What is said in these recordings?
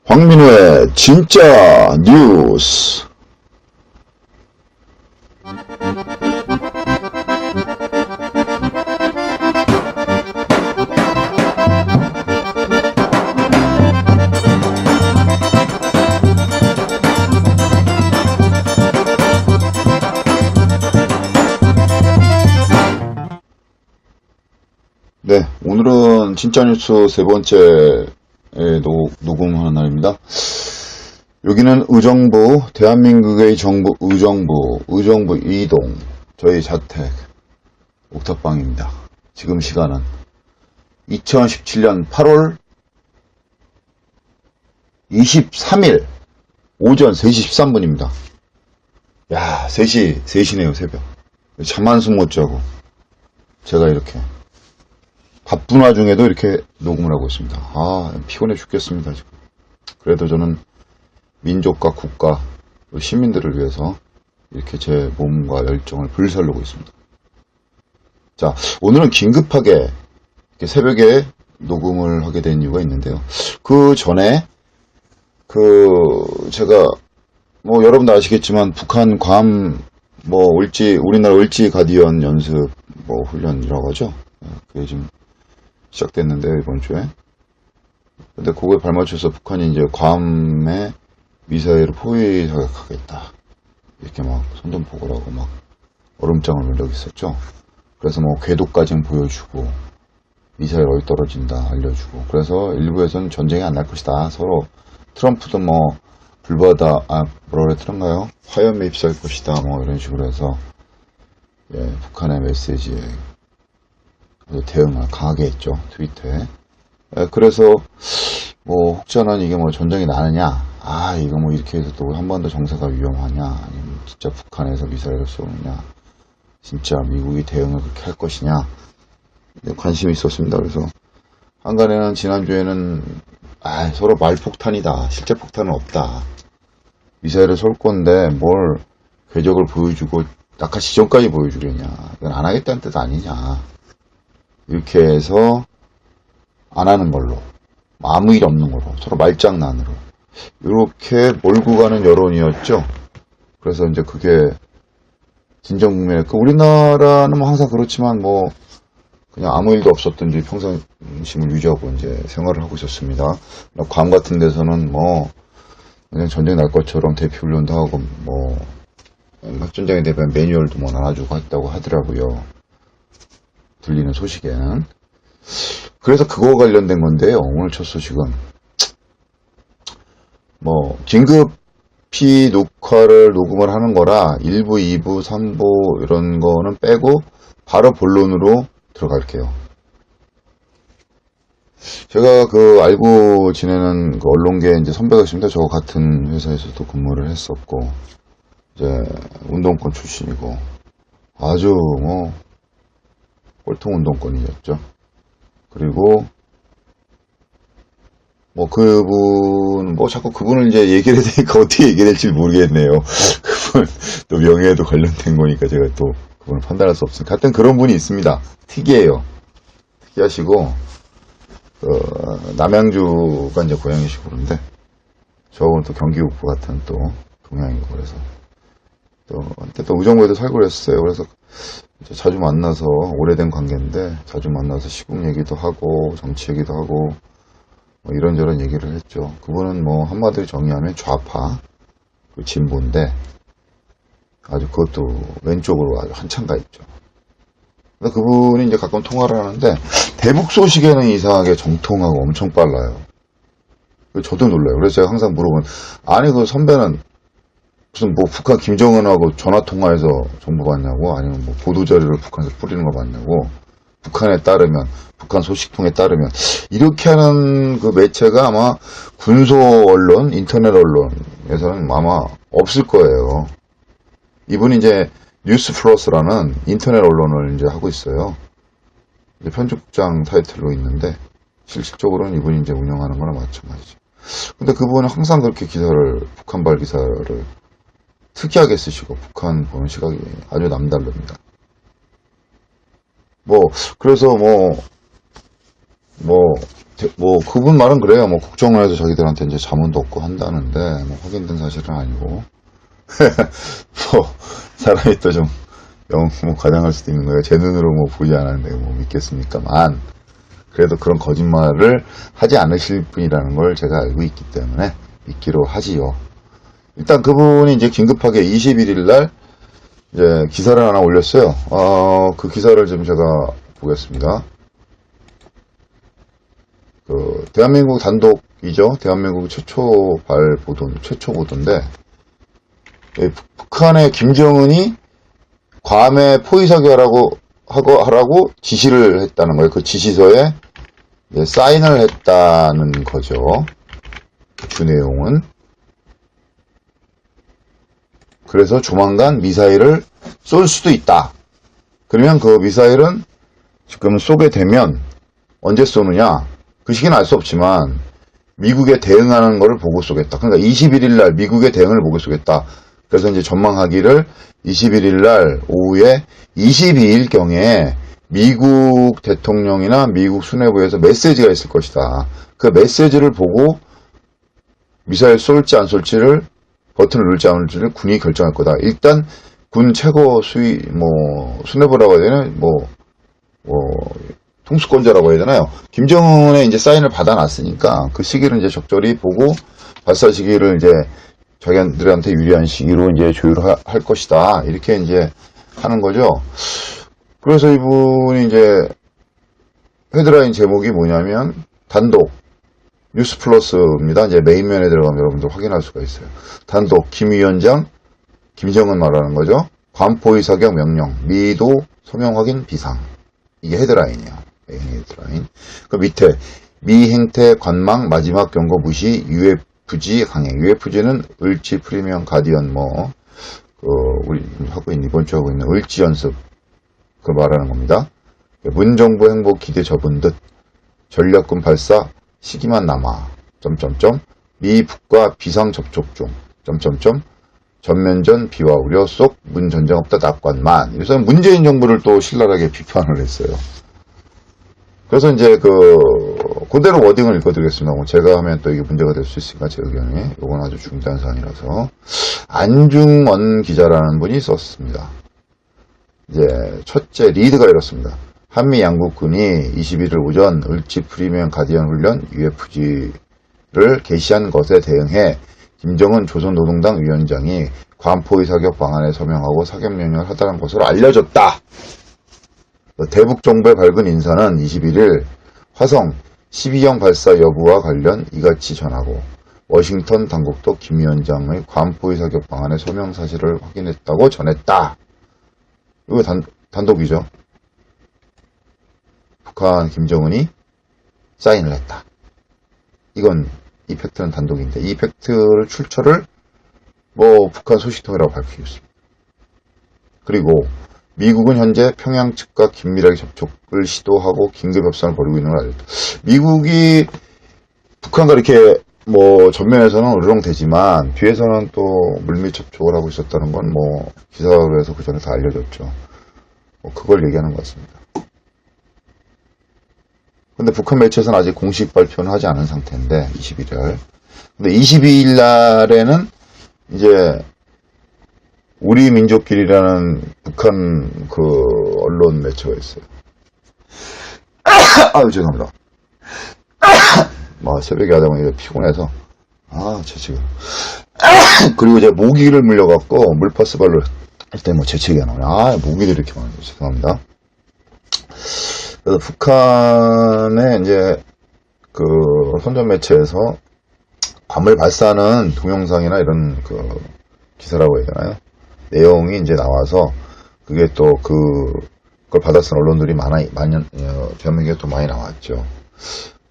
황민호의 진짜 뉴스. 네, 오늘은 진짜 뉴스 세 번째 녹음하는 날입니다. 여기는 의정부, 대한민국의 정부 의정부 이동, 저희 자택 옥탑방입니다. 지금 시간은 2017년 8월 23일 오전 3시 13분입니다. 야, 3시네요, 새벽. 잠 한숨 못 자고 제가 이렇게 바쁜 와중에도 이렇게 녹음을 하고 있습니다. 아, 피곤해 죽겠습니다, 지금. 그래도 저는 민족과 국가, 시민들을 위해서 이렇게 제 몸과 열정을 불살르고 있습니다. 자, 오늘은 긴급하게 이렇게 새벽에 녹음을 하게 된 이유가 있는데요. 그 전에, 제가, 여러분도 아시겠지만, 북한 괌, 우리나라 을지 가디언 연습, 훈련이라고 하죠. 그게 지금 시작됐는데, 이번 주에. 근데 그거에 발맞춰서 북한이 이제 괌에 미사일을 포위 사격하겠다. 이렇게 막 선전포고라고 막 얼음장을 올려 있었죠. 그래서 궤도까지는 보여주고, 미사일 어디 떨어진다 알려주고. 그래서 일부에서는 전쟁이 안 날 것이다. 서로 트럼프도 불바다, 뭐라 그랬던가요? 화염에 휩싸일 것이다. 이런 식으로 해서, 북한의 메시지에 대응을 강하게 했죠. 트위터에. 그래서 혹자는 이게 전쟁이 나느냐, 이거 이렇게 해서 또 한 번 더 정세가 위험하냐, 아니면 진짜 북한에서 미사일을 쏘느냐, 진짜 미국이 대응을 그렇게 할 것이냐, 관심이 있었습니다. 그래서 한간에는 지난주에는 서로 말폭탄이다, 실제 폭탄은 없다, 미사일을 쏠 건데 뭘 궤적을 보여주고 낙하 지점까지 보여주려냐, 이건 안 하겠다는 뜻 아니냐, 이렇게 해서 안 하는 걸로, 아무 일 없는 걸로, 서로 말장난으로 이렇게 몰고 가는 여론이었죠. 그래서 이제 그게 진정 국면에, 우리나라는 항상 그렇지만 그냥 아무 일도 없었던지 평상심을 유지하고 이제 생활을 하고 있었습니다. 괌 같은 데서는 그냥 전쟁 날 것처럼 대피훈련도 하고 핵전쟁에 대한 매뉴얼도 나눠주고 했다고 하더라고요. 들리는 소식엔. 그래서 그거 관련된 건데요. 오늘 첫 소식은 긴급히 녹음을 하는 거라 1부, 2부, 3부 이런 거는 빼고 바로 본론으로 들어갈게요. 제가 알고 지내는 언론계 이제 선배가 있습니다. 저 같은 회사에서도 근무를 했었고, 이제 운동권 출신이고, 아주 꼴통 운동권이었죠. 그리고 자꾸 그분을 이제 얘기를 해야 되니까 어떻게 얘기해야 될지 모르겠네요. 그분 또 명예에도 관련된 거니까 제가 또 그분을 판단할 수 없으니까. 하여튼 그런 분이 있습니다. 특이해요. 특이하시고, 남양주가 이제 고향이시고 그런데, 저는 또 경기북부 같은 또 동양이고, 그래서 한때 또 의정부에도 살고 그랬어요. 그래서 자주 만나서, 오래된 관계인데 자주 만나서 시국 얘기도 하고 정치 얘기도 하고 이런저런 얘기를 했죠. 그분은 한마디로 정의하면 좌파, 진보인데 아주 그것도 왼쪽으로 아주 한참 가 있죠. 근데 그분이 이제 가끔 통화를 하는데 대북 소식에는 이상하게 정통하고 엄청 빨라요. 저도 놀라요. 그래서 제가 항상 물어보면, 아니 그 선배는 무슨 북한 김정은하고 전화통화해서 정보 받냐고, 아니면 보도자료를 북한에서 뿌리는 거 받냐고, 북한에 따르면, 북한 소식통에 따르면, 이렇게 하는 그 매체가 아마 군소 언론, 인터넷 언론에서는 아마 없을 거예요. 이분이 이제 뉴스 플러스라는 인터넷 언론을 이제 하고 있어요. 이제 편집국장 타이틀로 있는데, 실질적으로는 이분이 이제 운영하는 거나 마찬가지죠. 근데 그분은 항상 그렇게 북한발 기사를 특이하게 쓰시고, 북한 보는 시각이 아주 남다릅니다. 그래서 그분 말은 그래요. 국정원에서 자기들한테 이제 자문도 없고 한다는데, 확인된 사실은 아니고. 사람이 또 좀, 과장할 수도 있는 거예요. 제 눈으로 보지 않았는데, 믿겠습니까만. 그래도 그런 거짓말을 하지 않으실 분이라는 걸 제가 알고 있기 때문에 믿기로 하지요. 일단 그분이 이제 긴급하게 21일 날, 이제 기사를 하나 올렸어요. 그 기사를 좀 제가 보겠습니다. 대한민국 단독이죠. 대한민국 최초 보도인데, 북한의 김정은이 괌에 포위사격하라고 지시를 했다는 거예요. 그 지시서에 사인을 했다는 거죠. 주 내용은. 그래서 조만간 미사일을 쏠 수도 있다. 그러면 그 미사일은 지금 쏘게 되면 언제 쏘느냐? 그 시기는 알 수 없지만 미국에 대응하는 것을 보고 쏘겠다. 그러니까 21일 날 미국의 대응을 보고 쏘겠다. 그래서 이제 전망하기를 21일 날 오후에 22일경에 미국 대통령이나 미국 수뇌부에서 메시지가 있을 것이다. 그 메시지를 보고 미사일 쏠지 안 쏠지를 버튼을 누를지 안 누를지를 군이 결정할 거다. 일단 군 최고 수뇌부라고 해야 되나? 통수권자라고 해야 되나요? 김정은의 이제 사인을 받아놨으니까 그 시기를 이제 적절히 보고 발사 시기를 이제 자기들한테 유리한 시기로 이제 조율할 것이다. 이렇게 이제 하는 거죠. 그래서 이분이 이제 헤드라인 제목이 뭐냐면 단독 뉴스 플러스입니다. 이제 메인면에 들어가면 여러분들 확인할 수가 있어요. 단독 김 위원장 김정은 말하는 거죠. 괌 포위 사격 명령 미도 소명 확인 비상. 이게 헤드라인이에요. 메인 헤드라인. 그 밑에 미 행태 관망 마지막 경고 무시 UFG 강행. UFG는 을지 프리미엄 가디언 우리 이번 주 하고 있는 을지 연습 그 말하는 겁니다. 문정부 행보 기대 접은 듯 전략군 발사 시기만 남아 미 북과 비상 접촉 중 전면전 비와 우려 속 문 전쟁 없다 낙관만. 그래서 문재인 정부를 또 신랄하게 비판을 했어요. 그래서 이제 그대로 워딩을 읽어드리겠습니다. 제가 하면 또 이게 문제가 될 수 있으니까 제 의견이. 이건 아주 중대한 사안이라서. 안중원 기자라는 분이 썼습니다. 이제 첫째 리드가 이렇습니다. 한미 양국군이 21일 오전 을지 프리미엄 가디언 훈련 UFG를 개시한 것에 대응해 김정은 조선노동당 위원장이 괌 포위 사격 방안에 서명하고 사격 명령을 하다는 것으로 알려졌다. 대북 정부의 밝은 인사는 21일 화성 12형 발사 여부와 관련 이같이 전하고 워싱턴 당국도 김 위원장의 괌 포위 사격 방안의 서명 사실을 확인했다고 전했다. 이거 단독이죠. 북한 김정은이 사인을 했다. 이 팩트는 단독인데 이 팩트를 출처를 북한 소식통이라고 밝히고 있습니다. 그리고 미국은 현재 평양 측과 긴밀하게 접촉을 시도하고 긴급 협상을 벌이고 있는 걸 알렸다. 미국이 북한과 이렇게 전면에서는 으르렁대지만 뒤에서는 또 물밑 접촉을 하고 있었다는 건 기사에서 그 전에 다 알려졌죠. 그걸 얘기하는 것 같습니다. 근데 북한 매체에서는 아직 공식 발표는 하지 않은 상태인데 21일. 근데 22일 날에는 이제 우리 민족길이라는 북한 언론 매체가 있어요. 아유 죄송합니다. 새벽에 하다 보니 피곤해서 재채기. 그리고 이제 모기를 물려갖고 물파스발로 할 때 재채기가 나오네. 모기들이 이렇게 많아요. 죄송합니다. 그래서 북한의 이제 선전 매체에서 괌을 발사하는 동영상이나 이런 기사라고 해야 되나요? 내용이 이제 나와서 그게 또 그걸 받아쓴 언론들이 대한민국에 또 많이 나왔죠.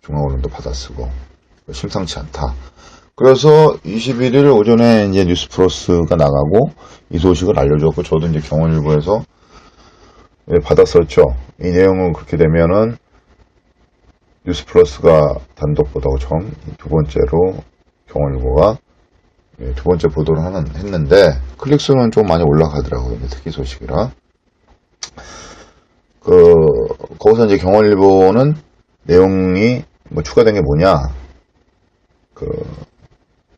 중앙 언론도 받아쓰고 심상치 않다. 그래서 21일 오전에 이제 뉴스 플러스가 나가고 이 소식을 알려줬고 저도 이제 경원일보에서 받았었죠. 이 내용은 그렇게 되면은 뉴스플러스가 단독 보도하고 처음, 두 번째로 경원일보가 두 번째 보도를 했는데 클릭수는 좀 많이 올라가더라고요. 특히 소식이라. 거기서 이제 경원일보는 내용이 뭐 추가된 게 뭐냐,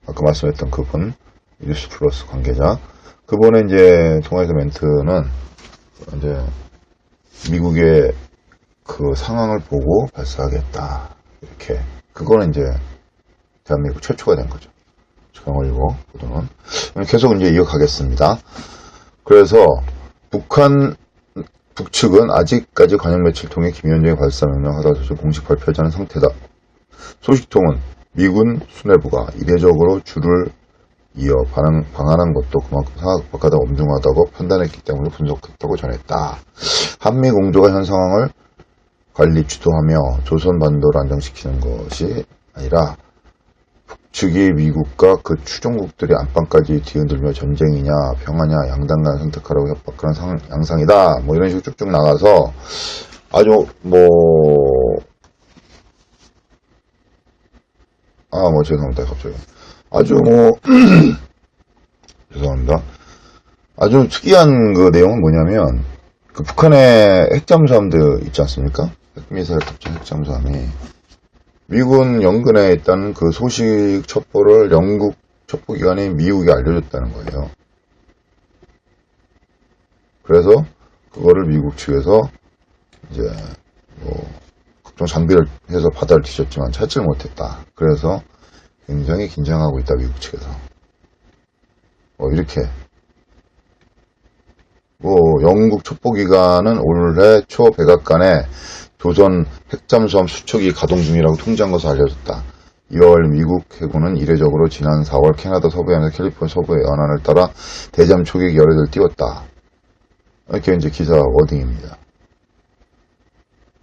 아까 말씀했던 그분, 뉴스플러스 관계자, 그분의 이제 통화에서 멘트는 이제 미국의 그 상황을 보고 발사하겠다, 이렇게. 그거는 이제 대한민국 최초가 된 거죠. 경원일보 보도는. 계속 이제 이어가겠습니다. 그래서 북측은 아직까지 관영 매체를 통해 김현정의 발사 명령 하다 소식 공식 발표하지 않은 상태다. 소식통은 미군 수뇌부가 이례적으로 줄을 이어 방한한 것도 그만큼 상황 바깥에 엄중하다고 판단했기 때문에 분석했다고 전했다. 한미 공조가 현 상황을 관리 주도하며 조선 반도를 안정시키는 것이 아니라 북측이 미국과 그 추종국들이 안방까지 뒤흔들며 전쟁이냐 평화냐 양당 간 선택하라고 협박하는 양상이다. 뭐 이런 식으로 쭉쭉 나가서 아주 죄송합니다. 갑자기 아주 죄송합니다. 아주 특이한 그 내용은 뭐냐면 그 북한의 핵잠수함들 있지 않습니까? 핵미사일 탑재 핵잠수함이 미군 연근에 있다는 그 소식 첩보를 영국 첩보기관인 미국이 알려줬다는 거예요. 그래서 그거를 미국 측에서 이제 각종 장비를 해서 바다를 뒤졌지만 찾지를 못했다. 그래서 굉장히 긴장하고 있다, 미국 측에서. 이렇게. 영국 첩보기관은 올해 초 백악관에 조선 핵잠수함 수척이 가동 중이라고 통지한 것을 알려졌다. 2월 미국 해군은 이례적으로 지난 4월 캐나다 서부에서 캘리포니아 서부의 연안을 따라 대잠 초계기 여러 대를 띄웠다. 이렇게 이제 기사 워딩입니다.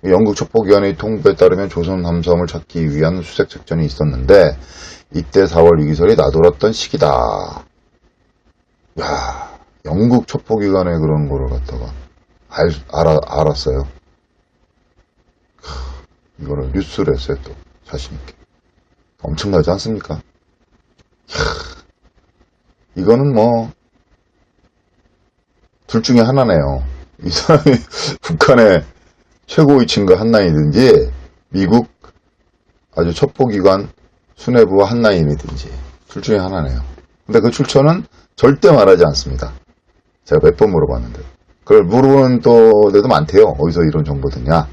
영국 첩보기관의 통보에 따르면 조선 함수함을 찾기 위한 수색 작전이 있었는데 이때 4월 위기설이 나돌았던 시기다. 야, 영국 첩보기관의 그런 거를 갖다가 알았어요. 이거를 뉴스를 했어요, 또. 자신있게. 엄청나지 않습니까? 이거는 둘 중에 하나네요. 이 사람이 북한의 최고의 친구 한나인이든지, 미국 아주 첩보기관 수뇌부와 한나인이든지, 둘 중에 하나네요. 근데 그 출처는 절대 말하지 않습니다. 제가 몇 번 물어봤는데. 그걸 물어보는 데도 많대요. 어디서 이런 정보 듣냐.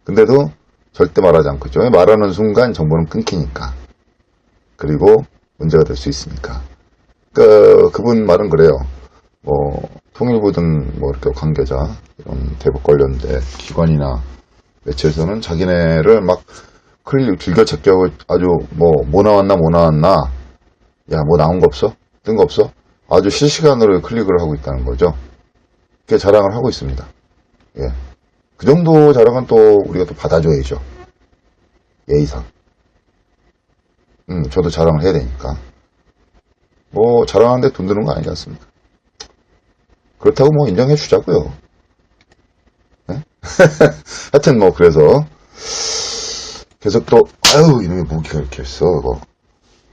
근데도 절대 말하지 않고 있죠. 말하는 순간 정보는 끊기니까. 그리고 문제가 될 수 있으니까. 그분 말은 그래요. 통일부든 이렇게 관계자, 이런 대북 관련된 기관이나 매체에서는 자기네를 막 즐겨찾기하고 아주 뭐 나왔나? 야, 뭐 나온 거 없어? 뜬 거 없어? 아주 실시간으로 클릭을 하고 있다는 거죠. 그렇게 자랑을 하고 있습니다. 예. 그 정도 자랑은 또 우리가 또 받아줘야죠. 예의상. 저도 자랑을 해야 되니까. 자랑하는데 돈 드는 거 아니지 않습니까? 그렇다고 인정해 주자고요. 네? 하여튼 그래서 계속 또 이놈의 무기가 이렇게 있어.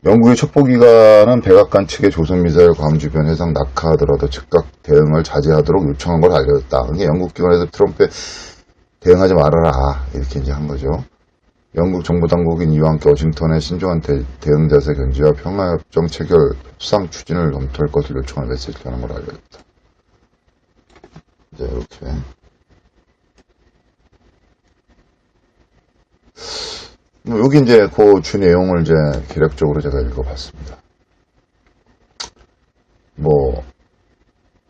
영국의 첩보기관은 백악관 측의 조선미사일 괌 주변 해상 낙하하더라도 즉각 대응을 자제하도록 요청한 걸 알려졌다. 그러니까 영국 기관에서 트럼프에 대응하지 말아라, 이렇게 이제 한 거죠. 영국 정보당국인 이와 함께 워싱턴의 신중한 대응 자세 견지와 평화협정 체결 협상 추진을 검토할 것을 요청하는 메시지를 하는 걸 알려졌다. 이제 이렇게. 여기 이제 그 주 내용을 이제 개략적으로 제가 읽어봤습니다.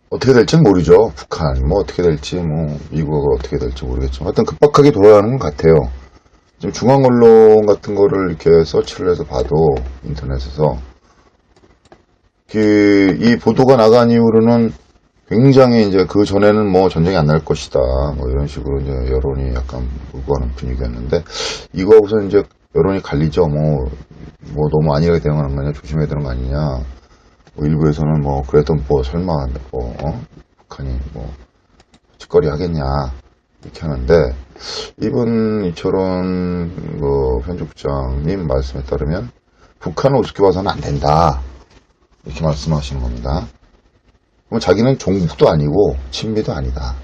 어떻게 될지는 모르죠. 북한, 어떻게 될지, 미국이 어떻게 될지 모르겠지만, 하여튼 급박하게 돌아가는 것 같아요. 지금 중앙 언론 같은 거를 이렇게 서치를 해서 봐도, 인터넷에서, 이 보도가 나간 이후로는 굉장히 이제 그 전에는 전쟁이 안 날 것이다. 이런 식으로 이제 여론이 약간 몰고 가는 분위기였는데, 이거하고서 이제 여론이 갈리죠. 너무 안일하게 대응하는 거 아니냐, 조심해야 되는 거 아니냐. 일부에서는 그래도 설마, 북한이 짓거리 하겠냐 이렇게 하는데, 이철원 편집장님 말씀에 따르면 북한을 우습게 봐서는 안 된다 이렇게 말씀하시는 겁니다. 그럼 자기는 종북도 아니고 친미도 아니다.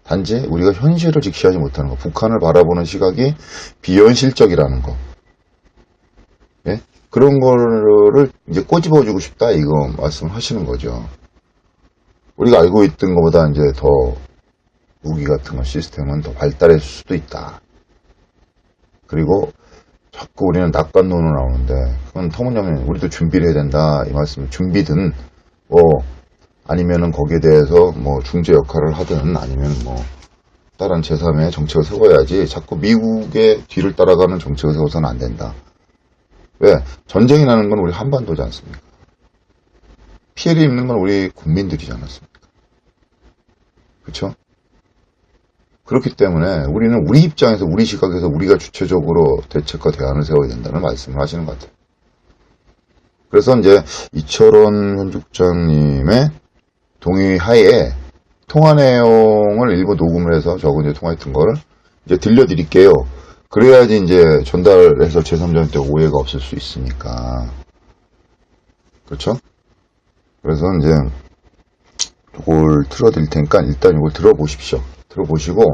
단지 우리가 현실을 직시하지 못하는 거, 북한을 바라보는 시각이 비현실적이라는 거, 예? 그런 거를 이제 꼬집어주고 싶다 이거 말씀을 하시는 거죠. 우리가 알고 있던 것보다 이제 더 무기 같은 거 시스템은 더 발달했을 수도 있다. 그리고 자꾸 우리는 낙관론으로 나오는데 그건 터무니없는, 우리도 준비를 해야 된다 이 말씀. 준비든 아니면은 거기에 대해서 중재 역할을 하든 아니면 다른 제3의 정책을 세워야지 자꾸 미국의 뒤를 따라가는 정책을 세워서는 안 된다. 왜? 전쟁이 나는 건 우리 한반도지 않습니까? 피해를 입는 건 우리 국민들이지 않았습니까? 그렇죠? 그렇기 때문에 우리는 우리 입장에서, 우리 시각에서 우리가 주체적으로 대책과 대안을 세워야 된다는 말씀을 하시는 것 같아요. 그래서 이제 이철원 편집장님의 동의 하에 통화 내용을 일부 녹음을 해서 저거 이제 통화했던 거를 이제 들려드릴게요. 그래야지 이제 전달해서 제3자한테 오해가 없을 수 있으니까. 그렇죠? 그래서 이제 이걸 틀어드릴 테니까 일단 이걸 들어보십시오. 들어보시고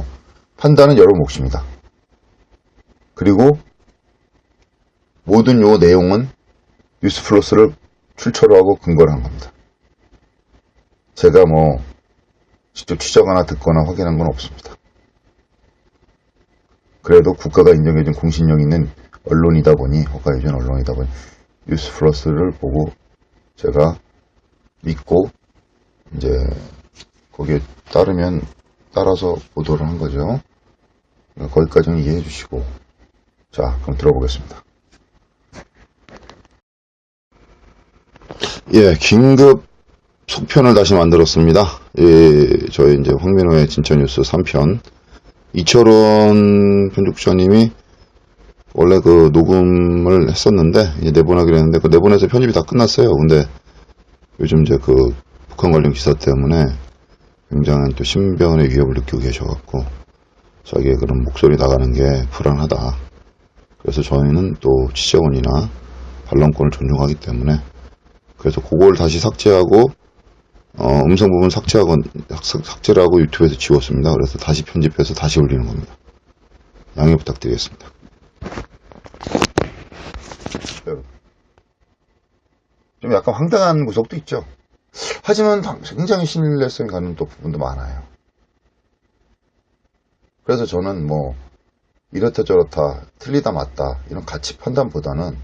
판단은 여러분 몫입니다. 그리고 모든 요 내용은 뉴스플러스를 출처로 하고 근거를 한 겁니다. 제가 직접 취재하거나 듣거나 확인한 건 없습니다. 그래도 국가가 인정해준 공신력 있는 언론이다 보니, 허가해준 언론이다 보니 뉴스플러스를 보고 제가 믿고 이제 거기에 따라서 보도를 한 거죠. 거기까지는 이해해 주시고, 자, 그럼 들어보겠습니다. 예, 긴급 속편을 다시 만들었습니다. 예, 저희 이제 황민호의 진짜뉴스 3편. 이철원 편집자님이 원래 그 녹음을 했었는데, 이제 내보내기로 했는데, 그 내보내서 편집이 다 끝났어요. 근데 요즘 이제 그 북한 관련 기사 때문에 굉장한 또 신변의 위협을 느끼고 계셔갖고, 자기의 그런 목소리 나가는 게 불안하다. 그래서 저희는 또 취재원이나 반론권을 존중하기 때문에, 그래서 그걸 다시 삭제하고, 음성 부분 삭제를 하고 유튜브에서 지웠습니다. 그래서 다시 편집해서 다시 올리는 겁니다. 양해 부탁드리겠습니다. 좀 약간 황당한 구석도 있죠. 하지만 굉장히 신뢰성이 가는 또 부분도 많아요. 그래서 저는 이렇다 저렇다, 틀리다 맞다 이런 가치 판단보다는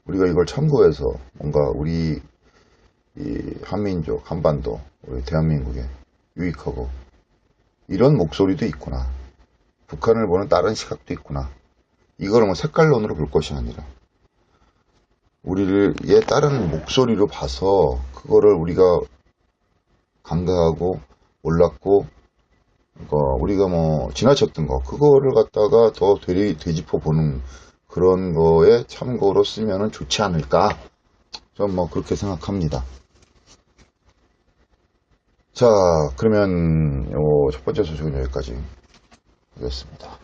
우리가 이걸 참고해서 뭔가 우리 이 한민족, 한반도, 우리 대한민국에 유익하고 이런 목소리도 있구나, 북한을 보는 다른 시각도 있구나, 이걸 색깔론으로 볼 것이 아니라 우리를 다른 목소리로 봐서 그거를 우리가 감각하고 몰랐고, 우리가 지나쳤던 거, 그거를 갖다가 더 되짚어 보는 그런 거에 참고로 쓰면은 좋지 않을까, 전 그렇게 생각합니다. 자, 그러면 첫 번째 소식은 여기까지 하겠습니다.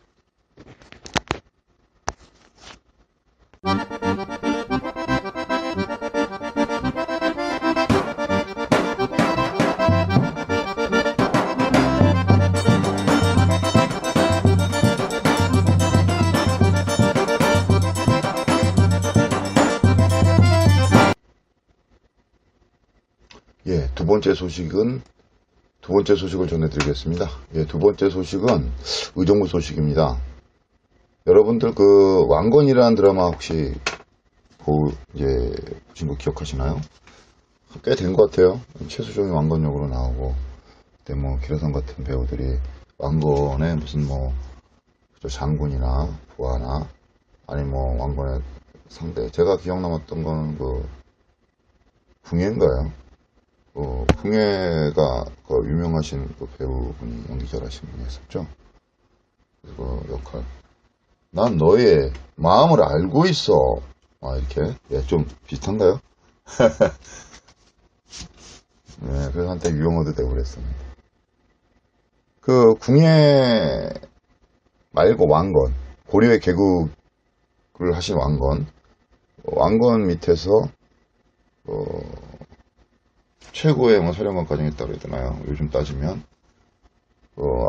예, 두 번째 소식을 전해드리겠습니다. 예, 두 번째 소식은 의정부 소식입니다. 여러분들 그 왕건이라는 드라마 혹시 보신 거 기억하시나요? 꽤 된 것 같아요. 최수종이 왕건 역으로 나오고, 그때 기라성 같은 배우들이 왕건의 무슨 장군이나 부하나 아니 왕건의 상대, 제가 기억 남았던 거는 궁예인가요? 궁예가 유명하신 배우분이 연기 잘하시는 분이 했었죠. 그 역할. 난 너의 마음을 알고 있어. 이렇게. 예, 좀 비슷한가요? 네, 그래서 한때 유용어도 되고 그랬습니다. 그 궁예 말고 왕건, 고려의 개국을 하신 왕건 밑에서 최고의 뭐 사령관까지 했다고 해야 되나요? 요즘 따지면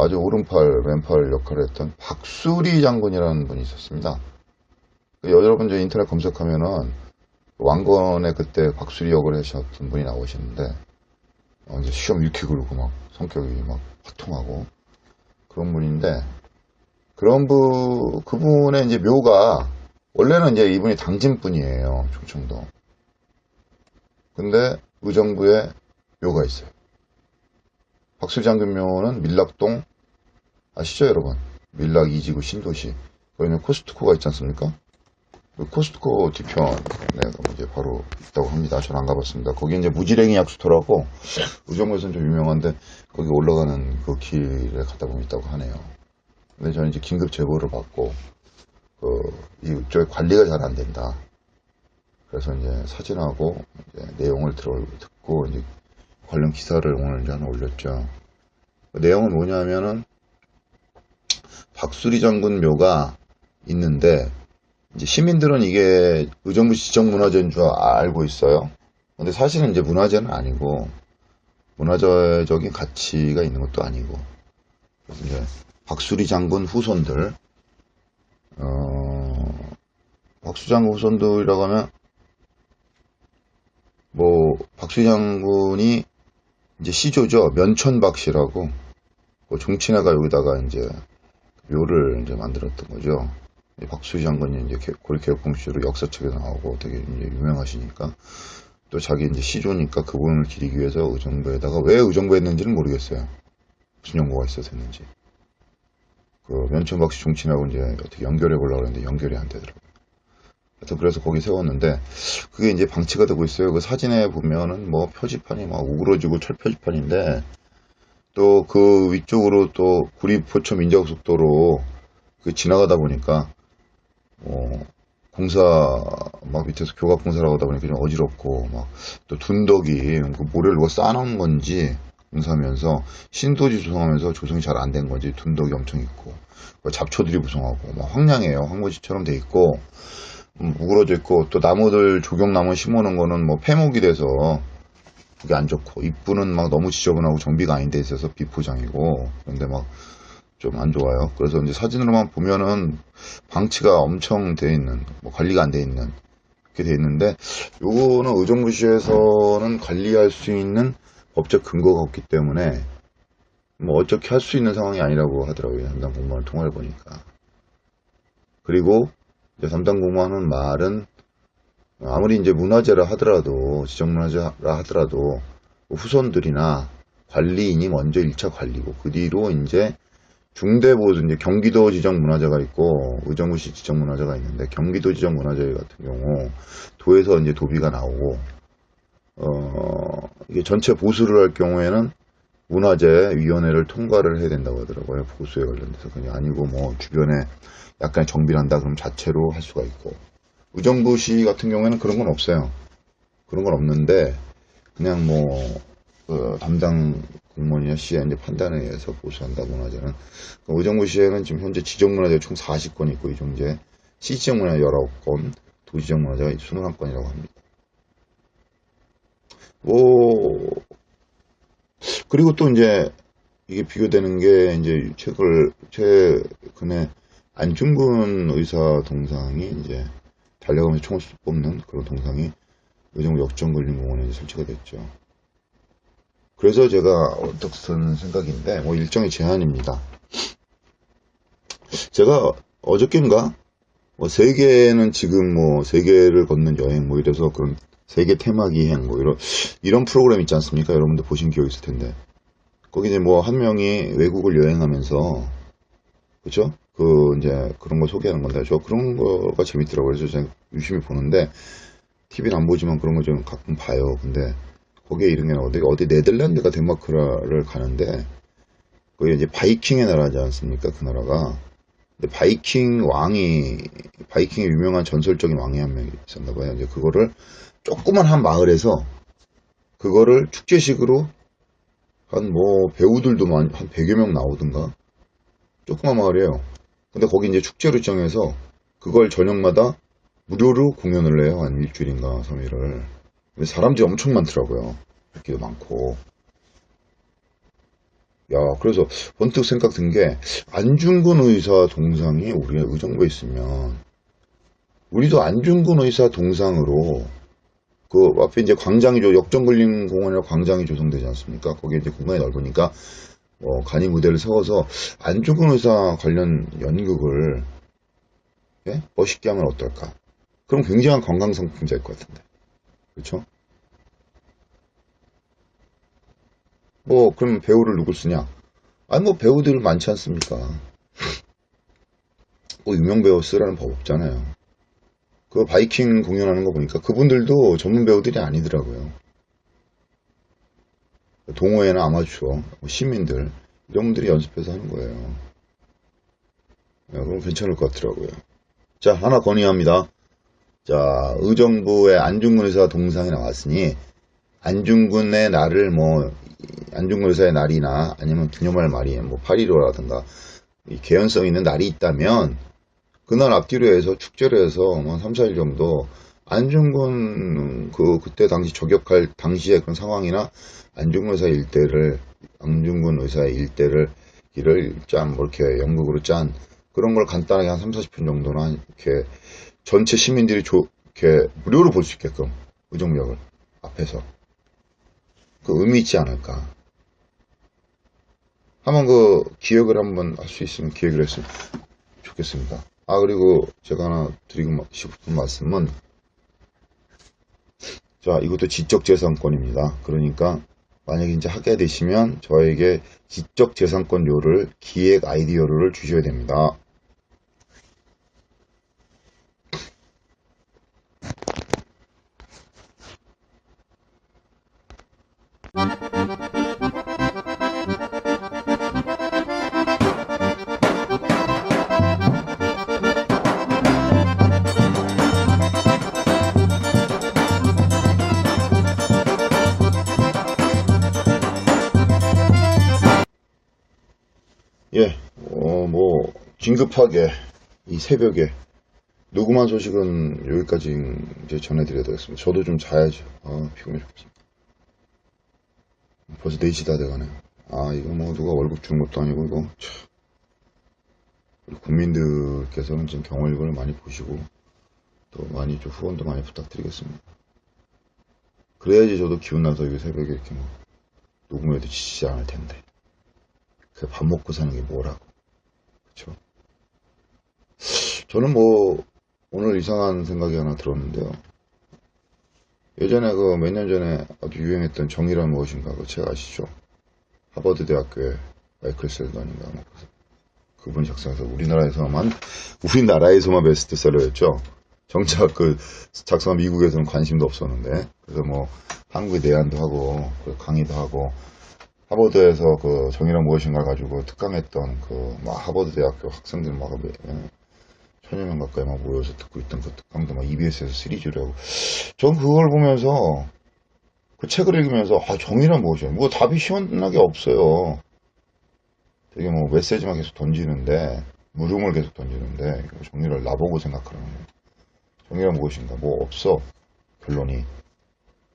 아주 오른팔 왼팔 역할을 했던 박수리 장군이라는 분이 있었습니다. 여러분 이제 인터넷 검색하면은 왕건의 그때 박수리 역을 하셨던 분이 나오시는데 이제 시험 이렇게 걸고 막 성격이 막 화통하고 그런 분인데 그분의 이제 묘가 원래는 이제 이분이 당진분이에요. 충청도. 근데 의정부에 묘가 있어요. 박수리 장군 묘는 밀락동 아시죠 여러분? 밀락 2지구 신도시 거기는 코스트코가 있지 않습니까? 그 코스트코 뒤편에 이제 바로 있다고 합니다. 저는 안 가봤습니다. 거기 이제 무지랭이 약수터라고 의정부에서는 좀 유명한데 거기 올라가는 그 길에 가다 보면 있다고 하네요. 근데 저는 이제 긴급 제보를 받고 이쪽에 관리가 잘 안 된다. 그래서 이제 사진하고 이제 내용을 듣고 이제 관련 기사를 오늘 이제 하나 올렸죠. 그 내용은 뭐냐면은 박수리 장군 묘가 있는데 이제 시민들은 이게 의정부 지정문화재인 줄 알고 있어요. 근데 사실은 이제 문화재는 아니고 문화재적인 가치가 있는 것도 아니고 그래서 이제 박수리 장군 후손들 박수리 장군 후손들이라고 하면 뭐 박수리 장군이 이제 시조죠. 면천박씨라고 종친회가 여기다가 이제 묘를 이제 만들었던 거죠. 박수리 장군이 이제 고려개국공주로 역사책에 나오고 되게 이제 유명하시니까 또 자기 이제 시조니까 그분을 기리기 위해서 의정부에다가 왜 의정부에 했는지는 모르겠어요. 무슨 연고가 있어서 했는지. 그 면천박씨 종친하고 이제 어떻게 연결해 보려고 했는데 연결이 안 되더라고요. 하여튼 그래서 거기 세웠는데 그게 이제 방치가 되고 있어요. 그 사진에 보면은 뭐 표지판이 막 우그러지고 철표지판인데 또 그 위쪽으로 또 구리포천 민자고속도로 그 지나가다 보니까 공사 막 밑에서 교각 공사를 하다 보니까 좀 어지럽고 막 또 둔덕이 그 모래를 누가 쌓아놓은 건지 공사하면서 신도지 조성하면서 조성이 잘 안 된 건지 둔덕이 엄청 있고 잡초들이 무성하고 막 황량해요. 황무지처럼 돼 있고 우그러져 있고 또 나무들 조경나무 심어놓은 거는 뭐 폐목이 돼서 그게 안 좋고 입구는 막 너무 지저분하고 정비가 아닌 데 있어서 비포장이고 그런데 막 좀 안 좋아요. 그래서 이제 사진으로만 보면은 방치가 엄청 돼 있는, 뭐 관리가 안 돼 있는, 그렇게 돼 있는데, 요거는 의정부시에서는 관리할 수 있는 법적 근거가 없기 때문에, 뭐 어떻게 할 수 있는 상황이 아니라고 하더라고요. 담당 공무원 통화를 보니까. 그리고 이제 담당 공무원은 말은, 아무리 이제 문화재라 하더라도, 지정문화재라 하더라도, 후손들이나 관리인이 먼저 1차 관리고, 그 뒤로 이제 중대보수 이제 경기도 지정문화재가 있고 의정부시 지정문화재가 있는데 경기도 지정문화재 같은 경우 도에서 이제 도비가 나오고 이게 전체 보수를 할 경우에는 문화재위원회를 통과를 해야 된다고 하더라고요. 보수에 관련돼서 그냥 아니고 뭐 주변에 약간 정비를 한다 그럼 자체로 할 수가 있고 의정부시 같은 경우에는 그런 건 없어요. 그런 건 없는데 그냥 뭐 담당 공무원이나 시의 이제 판단에 의해서 보수한다 문화재는 의정부시에는 지금 현재 지정문화재 총 40건 있고 이 중 이제 시지정문화재 19건, 도지정문화재가 21건이라고 합니다. 뭐 그리고 또 이제 이게 비교되는 게 이제 최근에 안중근 의사 동상이 이제 달려가면서 총을 뽑는 그런 동상이 의정부 역전근린공원에 설치가 됐죠. 그래서 제가 언뜻 드는 생각인데, 뭐 일정의 제한입니다. 제가 어저께인가, 뭐 세계는 지금 뭐 세계를 걷는 여행 뭐 이래서 그런 세계 테마 기행 뭐 이런 프로그램 있지 않습니까? 여러분들 보신 기억 있을 텐데. 거기 이제 뭐 한 명이 외국을 여행하면서, 그쵸? 이제 그런 거 소개하는 건데, 저 그런 거가 재밌더라고요. 그래서 제가 유심히 보는데, TV는 안 보지만 그런 거 좀 가끔 봐요. 근데, 거기에 이런 게 어디 네덜란드가 덴마크를 가는데 거기 이제 바이킹의 나라지 않습니까? 그 나라가. 근데 바이킹의 유명한 전설적인 왕이 한 명이 있었나 봐요. 이제 그거를 조그만 한 마을에서 그거를 축제식으로 한 뭐 배우들도 한 100여 명 나오든가. 조그만 마을이에요. 근데 거기 이제 축제를 정해서 그걸 저녁마다 무료로 공연을 해요. 한 일주일인가 3일을. 근데 사람들이 엄청 많더라고요. 인기도 많고. 야, 그래서 번뜩 생각 든 게, 안중근 의사 동상이 우리 의정부에 있으면, 우리도 안중근 의사 동상으로, 그 앞에 이제 광장이, 역전근린공원이라고 광장이 조성되지 않습니까? 거기에 이제 공간이 넓으니까, 간이 무대를 세워서 안중근 의사 관련 연극을, 예? 멋있게 하면 어떨까? 그럼 굉장한 관광상품자일 것 같은데. 그렇죠? 뭐, 그럼 배우를 누굴 쓰냐? 아니, 뭐, 배우들 많지 않습니까? 뭐, 유명 배우 쓰라는 법 없잖아요. 그 바이킹 공연하는 거 보니까 그분들도 전문 배우들이 아니더라고요. 동호회나 아마추어, 뭐 시민들, 이런 분들이 연습해서 하는 거예요. 그럼 괜찮을 것 같더라고요. 자, 하나 건의합니다. 자, 의정부의 안중근 의사 동상이 나왔으니, 안중근의 날을 뭐, 안중근 의사의 날이나 아니면 기념할 말이 뭐 8.15라든가 개연성 있는 날이 있다면 그날 앞뒤로 해서 축제를 해서 뭐 3, 4일 정도 안중근 그때 당시 저격할 당시의 그런 상황이나 안중근 의사의 일대를 길을 짠 뭐 이렇게 연극으로 짠 그런 걸 간단하게 한 3, 40분 정도나 이렇게 전체 시민들이 이렇게 무료로 볼 수 있게끔 의정부역을 앞에서 그 의미 있지 않을까. 한번 그 기획을 한번 할 수 있으면 기획을 했으면 좋겠습니다. 그리고 제가 하나 드리고 싶은 말씀은 자, 이것도 지적재산권입니다. 그러니까 만약에 이제 하게 되시면 저에게 지적재산권료를 기획 아이디어를 주셔야 됩니다. 예, 뭐 긴급하게 이 새벽에 녹음한 소식은 여기까지 이제 전해드려야 되겠습니다. 저도 좀 자야죠. 피곤해 죽겠습니다. 벌써 4시 다 돼가네요. 이거 뭐 누가 월급 주는 것도 아니고 이거 참. 우리 국민들께서는 지금 경월일보를 많이 보시고 또 많이 좀 후원도 많이 부탁드리겠습니다. 그래야지 저도 기운나서 이거 새벽에 이렇게 뭐 녹음해도 지치지 않을 텐데. 그 밥 먹고 사는 게 뭐라고. 그쵸? 저는 뭐 오늘 이상한 생각이 하나 들었는데요. 예전에 그 몇 년 전에 아주 유행했던 정의란 무엇인가 그 책 아시죠? 하버드 대학교의 마이클 셀던인가 뭐 그분이 작성해서 우리나라에서만 베스트셀러였죠. 정작 그 작성한 미국에서는 관심도 없었는데 그래서 뭐 한국에 내한도 하고 강의도 하고 하버드에서 그 정의란 무엇인가 가지고 특강했던 그 막 하버드 대학교 학생들 막 1000여 명 가까이 막 모여서 듣고 있던 그 특강도 막 EBS에서 시리즈로 하고 전 그걸 보면서 그 책을 읽으면서 정의란 무엇이야? 뭐 답이 시원하게 없어요. 되게 뭐 메시지만 계속 던지는데 물음을 계속 던지는데 정의를 나보고 생각하는 거예요. 정의란 무엇인가? 뭐 없어. 결론이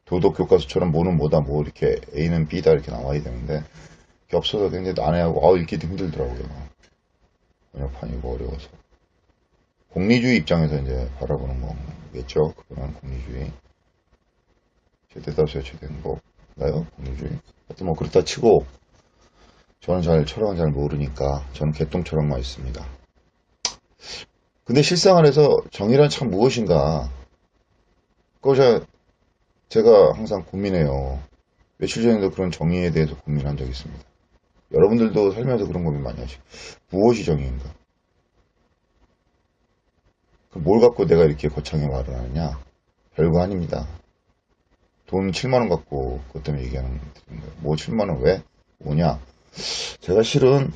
도덕 교과서처럼 뭐는 뭐다 뭐 이렇게 A는 B다 이렇게 나와야 되는데 그게 없어서 굉장히 난해하고 읽기도 힘들더라고요. 번역판이고 어려워서 공리주의 입장에서 이제 바라보는 거겠죠. 그거는 공리주의 최대다수의 최대행복나요? 공리주의 하여튼 뭐 그렇다 치고 저는 철학은 잘 모르니까 저는 개똥철학만 있습니다. 근데 실생활에서 정의란 참 무엇인가 그거 제가 항상 고민해요. 며칠 전에도 그런 정의에 대해서 고민한 적이 있습니다. 여러분들도 살면서 그런 고민 많이 하시고 무엇이 정의인가? 뭘 갖고 내가 이렇게 거창하게 말을 하느냐? 별거 아닙니다. 돈 7만원 갖고 그것 때문에 얘기하는 거예요. 뭐 7만원 왜? 뭐냐? 제가 실은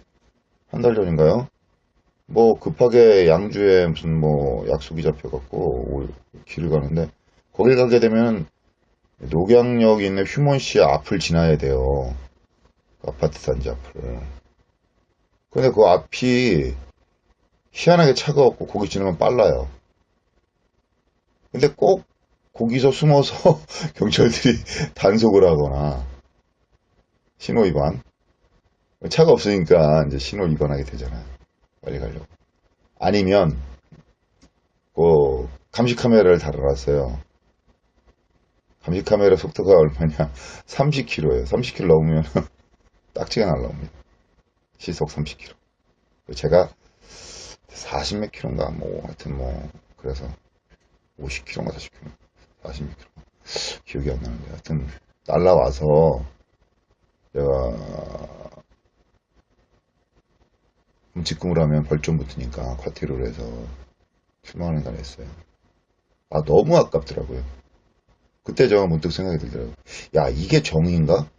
한 달 전인가요? 뭐 급하게 양주에 무슨 뭐 약속이 잡혀갖고 길을 가는데 거길 가게 되면 녹양역에 있는 휴먼시 앞을 지나야 돼요. 아파트 단지 앞을. 근데 그 앞이 희한하게 차가웠고 거기 지나면 빨라요. 근데 꼭 거기서 숨어서 경찰들이 단속을 하거나 신호 위반. 차가 없으니까 이제 신호 위반하게 되잖아요. 빨리 가려고. 아니면 그 감시 카메라를 달아놨어요. 감시 카메라 속도가 얼마냐? 30km예요. 30km 넘으면 딱지가 날라옵니다. 시속 30km. 제가 40몇 킬로인가 뭐 하여튼 뭐 그래서 50km인가 40km, 40몇 킬로 기억이 안 나는데 하여튼 날라와서 내가 직금을 하면 벌점 붙으니까 과태료를 해서 7만원인가 냈어요. 아 너무 아깝더라고요. 그때 제가 문득 생각이 들더라고요. 야 이게 정의인가?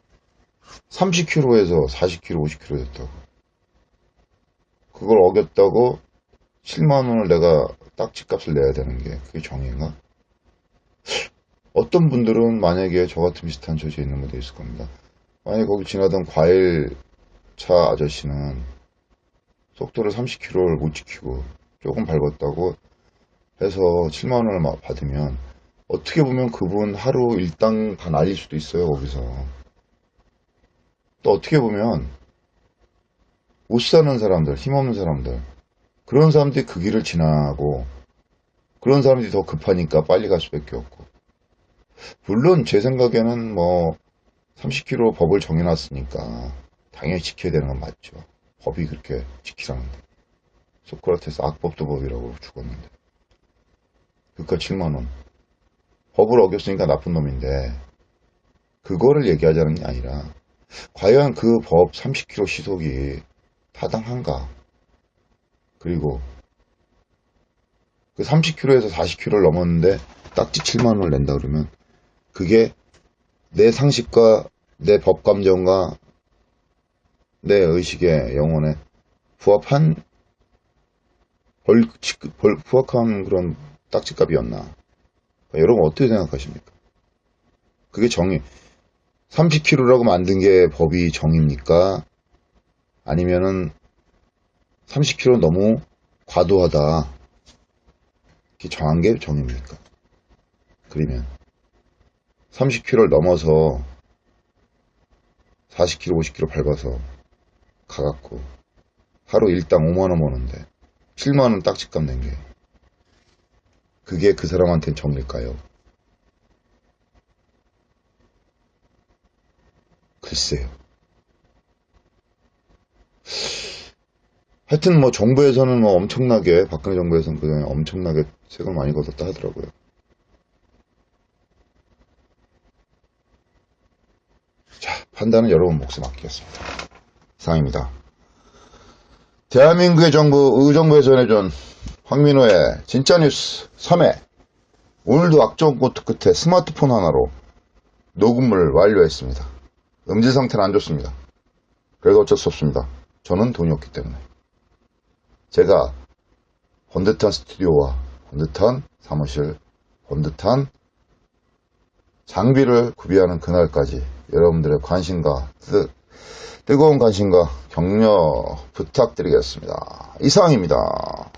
30km에서 40km, 50km 됐다고. 그걸 어겼다고 7만원을 내가 딱지값을 내야 되는 게 그게 정의인가? 어떤 분들은 만약에 저 같은 비슷한 처지에 있는 분도 있을 겁니다. 만약에 거기 지나던 과일차 아저씨는 속도를 30km를 못 지키고 조금 밟았다고 해서 7만원을 받으면 어떻게 보면 그분 하루 일당 다 날릴 수도 있어요. 거기서 또 어떻게 보면 못 사는 사람들, 힘없는 사람들, 그런 사람들이 그 길을 지나고 그런 사람들이 더 급하니까 빨리 갈 수밖에 없고. 물론 제 생각에는 뭐 30km 법을 정해놨으니까 당연히 지켜야 되는 건 맞죠. 법이 그렇게 지키라는데. 소크라테스 악법도 법이라고 죽었는데. 그니까 7만원. 법을 어겼으니까 나쁜 놈인데 그거를 얘기하자는 게 아니라 과연 그 법 30km 시속이 타당한가? 그리고 그 30km에서 40km를 넘었는데 딱지 7만원을 낸다 그러면 그게 내 상식과 내 법감정과 내 의식의 영혼에 부합한 부합한 그런 딱지값이었나? 여러분 어떻게 생각하십니까? 그게 정의 30km라고 만든 게 법이 정의입니까? 아니면은 30km 너무 과도하다 이렇게 정한 게 정의입니까? 그러면 30km를 넘어서 40km, 50km 밟아서 가갖고 하루 일당 5만원 버는데 7만원 딱지값 낸 게 그게 그 사람한테는 정일까요? 글쎄요. 하여튼 뭐 정부에서는 뭐 엄청나게 박근혜 정부에서는 그냥 엄청나게 세금을 많이 걷었다 하더라고요. 자, 판단은 여러분 몫에 맡기겠습니다. 이상입니다. 대한민국의 정부, 의정부에서 전해준 황민호의 진짜뉴스 3회. 오늘도 악종 코트 끝에 스마트폰 하나로 녹음을 완료했습니다. 음질 상태는 안 좋습니다. 그래도 어쩔 수 없습니다. 저는 돈이 없기 때문에. 제가 번듯한 스튜디오와 번듯한 사무실, 번듯한 장비를 구비하는 그날까지 여러분들의 관심과 뜨거운 관심과 격려 부탁드리겠습니다. 이상입니다.